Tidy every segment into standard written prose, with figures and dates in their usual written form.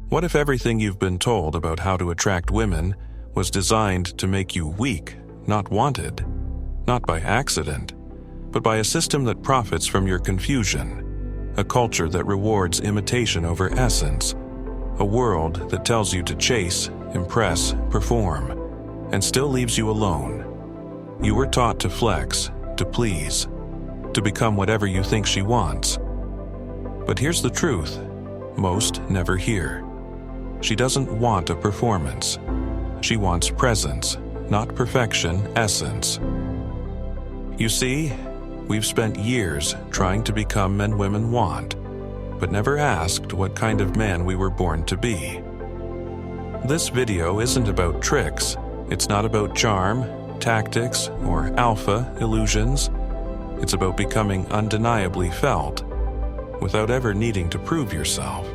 What if everything you've been told about how to attract women was designed to make you weak, not wanted? Not by accident, but by a system that profits from your confusion, a culture that rewards imitation over essence, a world that tells you to chase, impress, perform, and still leaves you alone. You were taught to flex, to please, to become whatever you think she wants. But here's the truth: most never hear. She doesn't want a performance. She wants presence, not perfection, essence. You see, we've spent years trying to become men women want, but never asked what kind of man we were born to be. This video isn't about tricks. It's not about charm, tactics, or alpha illusions. It's about becoming undeniably felt, without ever needing to prove yourself.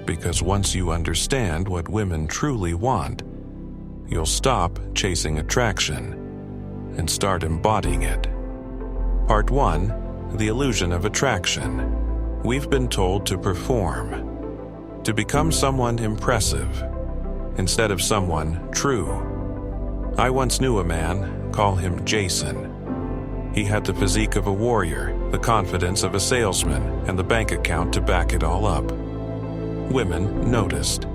Because once you understand what women truly want, you'll stop chasing attraction and start embodying it. Part 1: The Illusion of Attraction. We've been told to perform, to become someone impressive, instead of someone true. I once knew a man, call him Jason. He had the physique of a warrior, the confidence of a salesman, and the bank account to back it all up. Women noticed.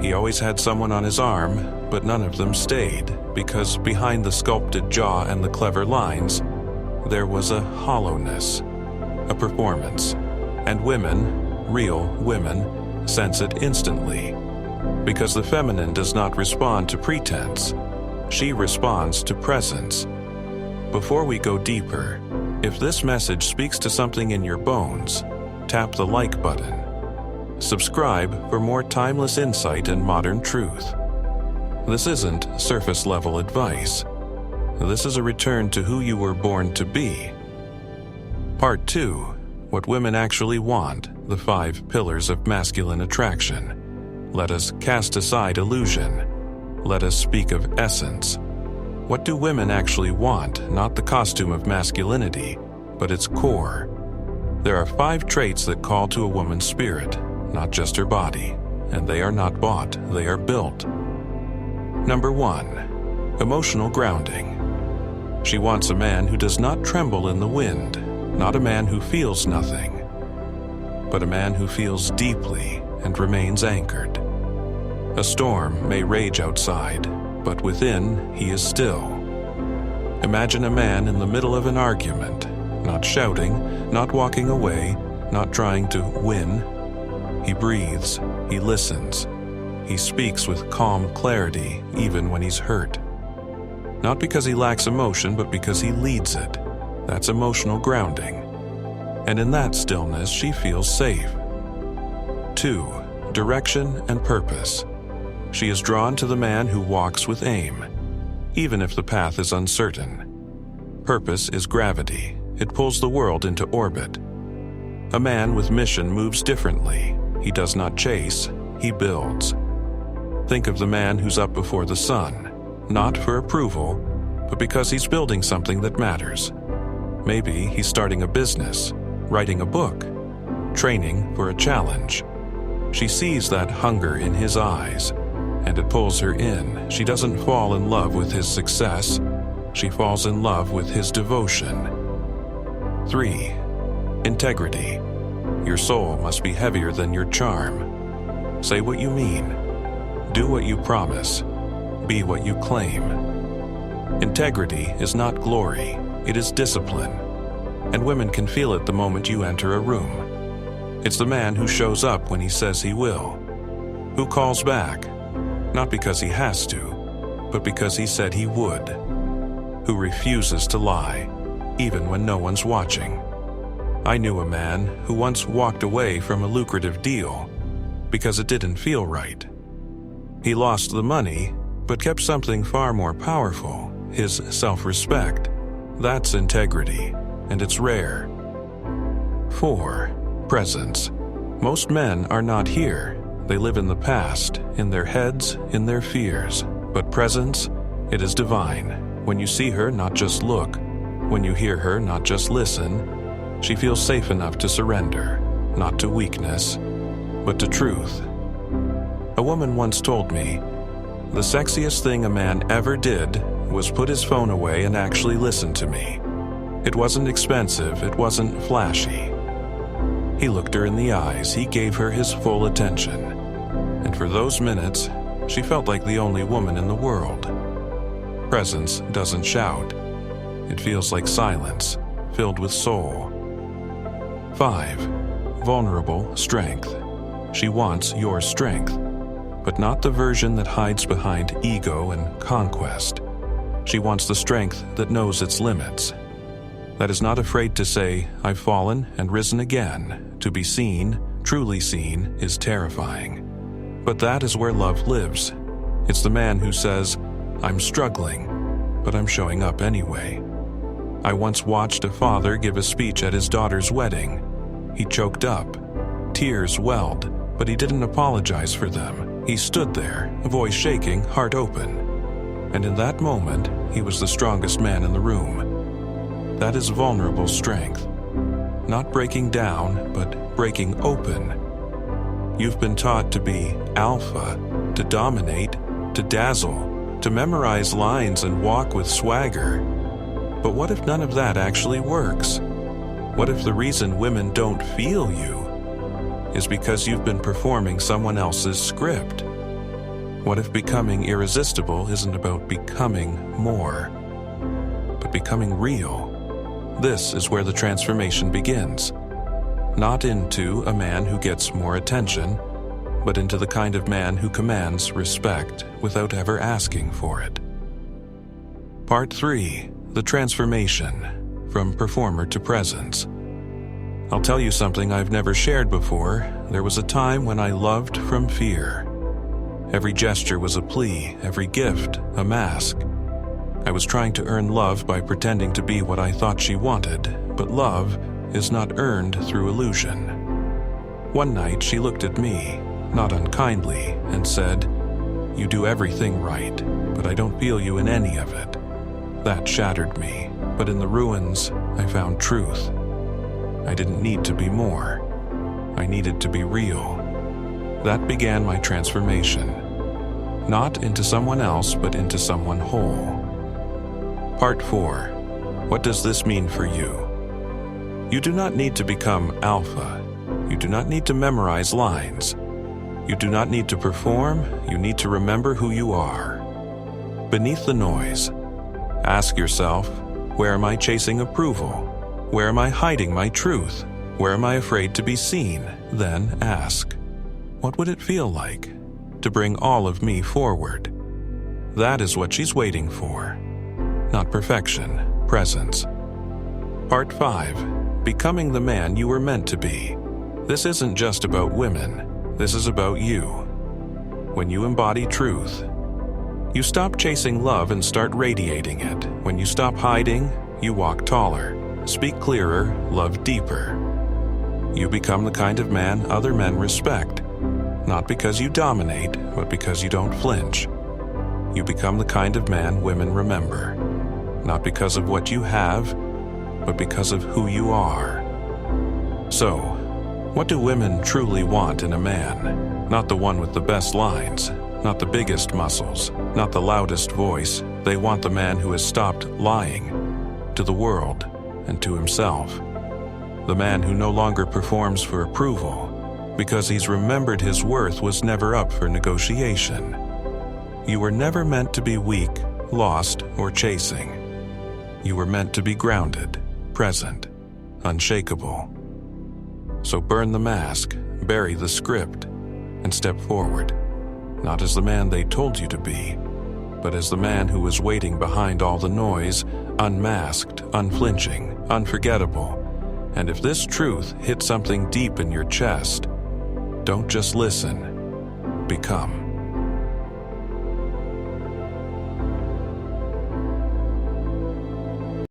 He always had someone on his arm, but none of them stayed, because behind the sculpted jaw and the clever lines, there was a hollowness, a performance. And women, real women, sense it instantly. Because the feminine does not respond to pretense. She responds to presence. Before we go deeper, if this message speaks to something in your bones, tap the like button. Subscribe for more timeless insight and modern truth. This isn't surface-level advice. This is a return to who you were born to be. Part 2: What Women Actually Want, the 5 Pillars of Masculine Attraction. Let us cast aside illusion. Let us speak of essence. What do women actually want? Not the costume of masculinity, but its core. There are 5 traits that call to a woman's spirit, not just her body, and they are not bought, they are built. Number 1: Emotional grounding. She wants a man who does not tremble in the wind, not a man who feels nothing, but a man who feels deeply and remains anchored. A storm may rage outside, but within he is still. Imagine a man in the middle of an argument, not shouting, not walking away, not trying to win. He breathes, he listens, he speaks with calm clarity even when he's hurt. Not because he lacks emotion, but because he leads it. That's emotional grounding. And in that stillness, she feels safe. 2: Direction and purpose. She is drawn to the man who walks with aim, even if the path is uncertain. Purpose is gravity. It pulls the world into orbit. A man with mission moves differently. He does not chase, he builds. Think of the man who's up before the sun, not for approval, but because he's building something that matters. Maybe he's starting a business, writing a book, training for a challenge. She sees that hunger in his eyes, and it pulls her in. She doesn't fall in love with his success. She falls in love with his devotion. 3: Integrity. Your soul must be heavier than your charm. Say what you mean. Do what you promise. Be what you claim. Integrity is not glory. It is discipline. And women can feel it the moment you enter a room. It's the man who shows up when he says he will. Who calls back, not because he has to, but because he said he would. Who refuses to lie, even when no one's watching. I knew a man who once walked away from a lucrative deal because it didn't feel right. He lost the money, but kept something far more powerful, his self-respect. That's integrity, and it's rare. 4: Presence. Most men are not here. They live in the past, in their heads, in their fears. But presence, it is divine. When you see her, not just look. When you hear her, not just listen. She feels safe enough to surrender, not to weakness, but to truth. A woman once told me, "The sexiest thing a man ever did was put his phone away and actually listen to me. It wasn't expensive, it wasn't flashy." He looked her in the eyes, he gave her his full attention. And for those minutes, she felt like the only woman in the world. Presence doesn't shout. It feels like silence, filled with soul. 5. Vulnerable strength. She wants your strength, but not the version that hides behind ego and conquest. She wants the strength that knows its limits, that is not afraid to say, "I've fallen and risen again." To be seen, truly seen, is terrifying. But that is where love lives. It's the man who says, "I'm struggling, but I'm showing up anyway." I once watched a father give a speech at his daughter's wedding. He choked up. Tears welled, but he didn't apologize for them. He stood there, voice shaking, heart open. And in that moment, he was the strongest man in the room. That is vulnerable strength. Not breaking down, but breaking open. You've been taught to be alpha, to dominate, to dazzle, to memorize lines and walk with swagger. But what if none of that actually works? What if the reason women don't feel you is because you've been performing someone else's script? What if becoming irresistible isn't about becoming more, but becoming real? This is where the transformation begins. Not into a man who gets more attention, but into the kind of man who commands respect without ever asking for it. Part 3. The transformation, from performer to presence. I'll tell you something I've never shared before. There was a time when I loved from fear. Every gesture was a plea, every gift a mask. I was trying to earn love by pretending to be what I thought she wanted, but love is not earned through illusion. One night she looked at me, not unkindly, and said, "You do everything right, but I don't feel you in any of it." That shattered me, but in the ruins, I found truth. I didn't need to be more. I needed to be real. That began my transformation. Not into someone else, but into someone whole. Part 4. What does this mean for you? You do not need to become alpha. You do not need to memorize lines. You do not need to perform. You need to remember who you are. Beneath the noise, ask yourself, where am I chasing approval? Where am I hiding my truth? Where am I afraid to be seen? Then ask, what would it feel like to bring all of me forward? That is what she's waiting for. Not perfection, presence. Part 5. Becoming the man you were meant to be. This isn't just about women. This is about you. When you embody truth, you stop chasing love and start radiating it. When you stop hiding, you walk taller, speak clearer, love deeper. You become the kind of man other men respect, not because you dominate, but because you don't flinch. You become the kind of man women remember, not because of what you have, but because of who you are. So, what do women truly want in a man? Not the one with the best lines, not the biggest muscles, not the loudest voice. They want the man who has stopped lying to the world and to himself. The man who no longer performs for approval because he's remembered his worth was never up for negotiation. You were never meant to be weak, lost, or chasing. You were meant to be grounded, present, unshakable. So burn the mask, bury the script, and step forward, not as the man they told you to be, but as the man who was waiting behind all the noise, unmasked, unflinching, unforgettable. And if this truth hits something deep in your chest, don't just listen, become.